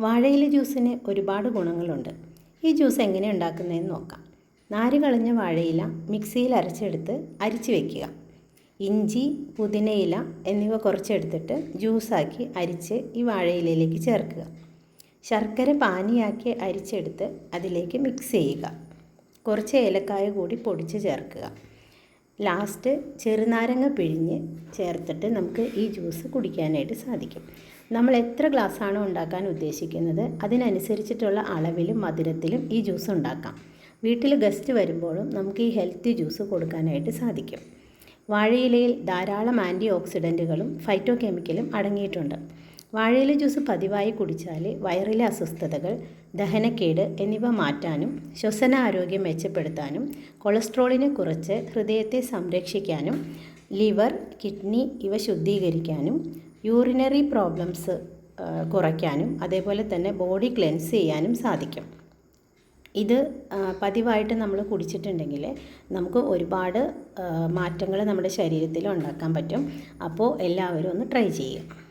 വാഴയില ജ്യൂസിന് ഒരുപാട് ഗുണങ്ങളുണ്ട്. ഈ ജ്യൂസ് എങ്ങനെ ഉണ്ടാക്കുന്നതെന്ന് നോക്കാം. നാര് കളഞ്ഞ വാഴയില മിക്സിയിൽ അരച്ചെടുത്ത് അരിച്ച് വയ്ക്കുക. ഇഞ്ചി, പുതിനയില എന്നിവ കുറച്ചെടുത്തിട്ട് ജ്യൂസാക്കി അരിച്ച് ഈ വാഴയിലയിലേക്ക് ചേർക്കുക. ശർക്കര പാനിയാക്കി അരിച്ചെടുത്ത് അതിലേക്ക് മിക്സ് ചെയ്യുക. കുറച്ച് ഏലക്കായ കൂടി പൊടിച്ച് ചേർക്കുക. ലാസ്റ്റ് ചെറുനാരങ്ങ പിഴിഞ്ഞ് ചേർത്തിട്ട് നമുക്ക് ഈ ജ്യൂസ് കുടിക്കാനായിട്ട് സാധിക്കും. നമ്മൾ എത്ര ഗ്ലാസ്സാണോ ഉണ്ടാക്കാൻ ഉദ്ദേശിക്കുന്നത് അതിനനുസരിച്ചിട്ടുള്ള അളവിലും മധുരത്തിലും ഈ ജ്യൂസ് ഉണ്ടാക്കാം. വീട്ടിൽ ഗസ്റ്റ് വരുമ്പോഴും നമുക്ക് ഈ ഹെൽത്തി ജ്യൂസ് കൊടുക്കാനായിട്ട് സാധിക്കും. വാഴയിലയിൽ ധാരാളം ആൻറ്റി ഓക്സിഡൻറ്റുകളും ഫൈറ്റോ കെമിക്കലും അടങ്ങിയിട്ടുണ്ട്. വാഴയില ജ്യൂസ് പതിവായി കുടിച്ചാൽ വയറിലെ അസ്വസ്ഥതകൾ, ദഹനക്കേട് എന്നിവ മാറ്റാനും ശ്വസനാരോഗ്യം മെച്ചപ്പെടുത്താനും കൊളസ്ട്രോളിനെ കുറച്ച് ഹൃദയത്തെ സംരക്ഷിക്കാനും ലിവർ, കിഡ്നി ഇവ ശുദ്ധീകരിക്കാനും യൂറിനറി പ്രോബ്ലംസ് കുറയ്ക്കാനും അതേപോലെ തന്നെ ബോഡി ക്ലെൻസ് ചെയ്യാനും സാധിക്കും. ഇത് പതിവായിട്ട് നമ്മൾ കുടിച്ചിട്ടുണ്ടെങ്കിൽ നമുക്ക് ഒരുപാട് മാറ്റങ്ങൾ നമ്മുടെ ശരീരത്തിൽ ഉണ്ടാക്കാൻ പറ്റും. അപ്പോൾ എല്ലാവരും ഒന്ന് ട്രൈ ചെയ്യുക.